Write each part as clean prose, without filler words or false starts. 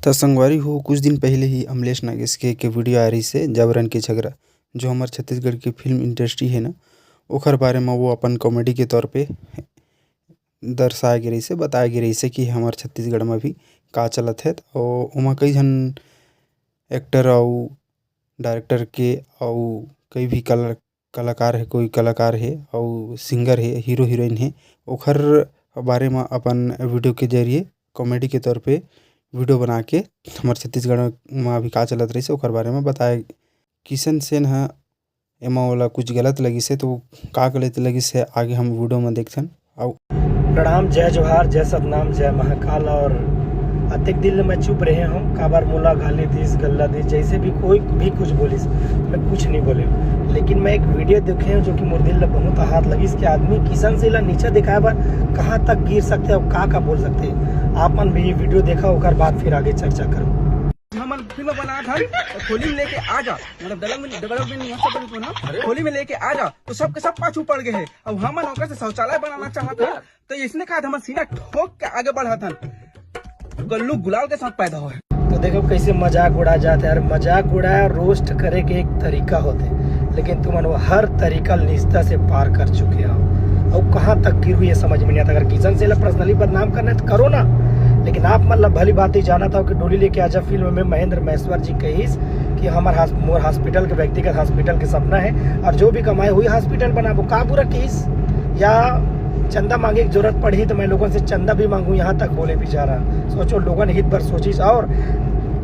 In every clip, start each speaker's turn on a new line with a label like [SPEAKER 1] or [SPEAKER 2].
[SPEAKER 1] त संगवारी हो कुछ दिन पहले ही अमलेश नागेश के वीडियो आ रही से जबरन के झगड़ा जो हमार छत्तीसगढ़ की फिल्म इंडस्ट्री है ना ओखर बारे में वो अपन कॉमेडी के तौर पे दर्शाए गे रही से बताए गे रही से कि हमार छत्तीसगढ़ में भी का चलत है और उमा कई झन एक्टर और डायरेक्टर के और कई भी कलाकार है कोई कलाकार है और सिंगर है हीरो हीरोइन है ओखर बारे में अपन वीडियो के जरिए कॉमेडी के तौर पे वीडियो बना के हमारे छत्तीसगढ़ में अभी का चलत रही से ओकर बारे में बताए। किशन सेन है एमा वाला कुछ गलत लगी से तो का गलत लगी से आगे हम वीडियो में देखथन। और
[SPEAKER 2] प्रणाम, जय जोहार, जय सतनाम, जय महाकाल। और अतिक दिल में चुप रहे हम काबार मुला गाली दीस गल्ला दीस जैसे भी कोई भी कुछ बोलिस मैं कुछ नहीं बोले, लेकिन मैं एक वीडियो देखे जो कि मोर दिल में बहुत हाथ लगी कि आदमी किशन से नीचे दिखाए बार कहाँ तक गिर सकते हैं और का बोल सकते हैं। आप मन भी ये वीडियो देखा होकर बाद फिर आगे चर्चा करो।
[SPEAKER 3] हम फिल्म बना था होली में लेके आ जा, मतलब डेवलपमेंट होली में लेके आ जा तो सबके सब पाछू पड़ गए हैं। अब हम नौकर से शौचालय बनाना चाहता था तो इसने कहा था हम सीना ठोक के आगे बढ़ा था गल्लू गुलाल के साथ पैदा हुआ है।
[SPEAKER 2] तो देखो कैसे मजाक उड़ा जाते हैं। मजाक उड़ाया रोस्ट करे के एक तरीका होते, लेकिन तुम वो हर तरीका निष्ठा से पार कर चुके हो और कहाँ तक गिर हुई है समझ में नहीं आता। अगर किशन से पर्सनली बदनाम करना है तो करो ना, लेकिन आप मतलब भली बात ही जाना था कि डोली लेके आजा फिल्म में महेंद्र महेश्वर जी कहीस कि हमारे मोर हॉस्पिटल के व्यक्तिगत हॉस्पिटल के सपना है और जो भी कमाए हुई हॉस्पिटल बनाबो का बुरा कहीस, या चंदा मांगे की जरूरत पड़ी तो मैं लोगों से चंदा भी मांगू, यहाँ तक बोले बेचारा। सोचो लोगों ने हित पर सोचिस। और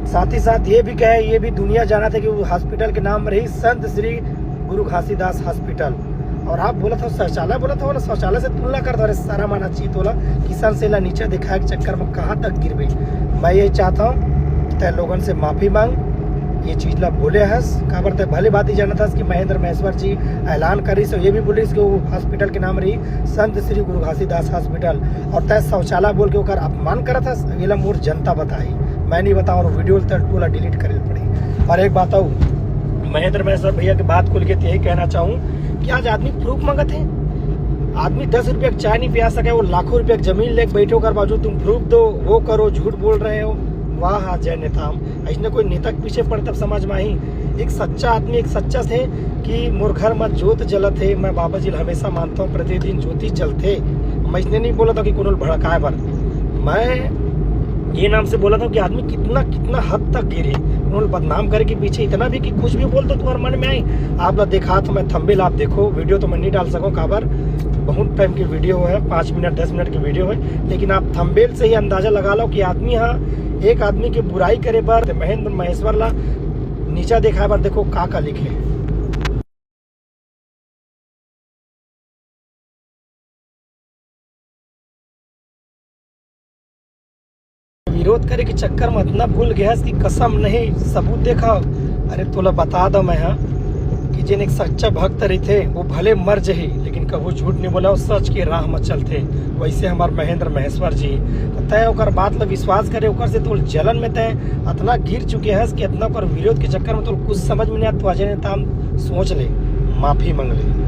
[SPEAKER 2] साथ ही साथ ये भी कहे, ये भी दुनिया जाना था कि वो हॉस्पिटल के नाम रही संत श्री गुरु घासीदास हॉस्पिटल। और आप बोला था शौचालय, बोला था बोला शौचालय से तुलना कर दो। सारा माना चीत बोला किसान से नीचे दिखाए के चक्कर में कहाँ तक गिर गई। मैं ये चाहता हूँ तय लोगों से माफी मांग, ये चीज ला बोले हस का बरते भले बात ही जाना था कि महेंद्र महेश्वर जी ऐलान करी सो ये भी बोली कि वो हॉस्पिटल के नाम रही संत श्री गुरु घासीदास हॉस्पिटल और तय शौचालय बोल के ओकर अपमान करा था। ये मोर जनता बताई, मैं नहीं बताऊँ। और वीडियो टोला डिलीट करे पड़ी। और एक बात महेंद्र महेश्वर भैया की बात खुल के यही कहना चाहूँ कि आज आदमी प्रूफ मांगत है। आदमी 10 रुपये चाय नहीं पिया सके, वो लाखों रुपये जमीन लेके बैठे होकर बाजू तुम प्रूफ दो, वो करो, झूठ बोल रहे हो। वाह जय नेता, ऐसे कोई नेता के पीछे पड़े तब समझ में आई। एक सच्चा आदमी, एक सच्चा थे कि मोर घर में ज्योत जलत है। मैं बाबा जी हमेशा मानता हूँ प्रतिदिन ज्योति जलते। मैं इसने नहीं बोला था कि कुनल भड़काए पर, मैं ये नाम से बोला था कि आदमी कितना कितना हद तक गिरे। उन्होंने बदनाम करे के पीछे इतना भी कि कुछ भी बोल दो तुम्हारे मन में आई। आप लोग देखा तो मैं थंबनेल आप देखो, वीडियो तो मैं नहीं डाल सकूँ काबर बहुत टाइम की वीडियो है, 5 मिनट 10 मिनट की वीडियो है, लेकिन आप थंबनेल से ही अंदाजा लगा लो कि आदमी हाँ एक आदमी की बुराई करे पर महेंद्र महेश्वर ला नीचा देखा पर देखो का लिखे। विरोध करे के चक्कर में इतना भूल गया कि कसम नहीं सबूत देखा। अरे तोला बता दो मैं हाँ कि जिन एक सच्चा भक्त रहे थे वो भले मर जही लेकिन कभी झूठ नहीं बोला, सच के राह में चलते। वैसे हमारे महेंद्र महेश्वर जी तो तय ओकर बात ला विश्वास करे, ओकर से तो जलन में तय इतना गिर चुके हैं कि इतना ओकर विरोध के चक्कर में तो कुछ समझ में नहीं आता। सोच ले, माफी मांग ले।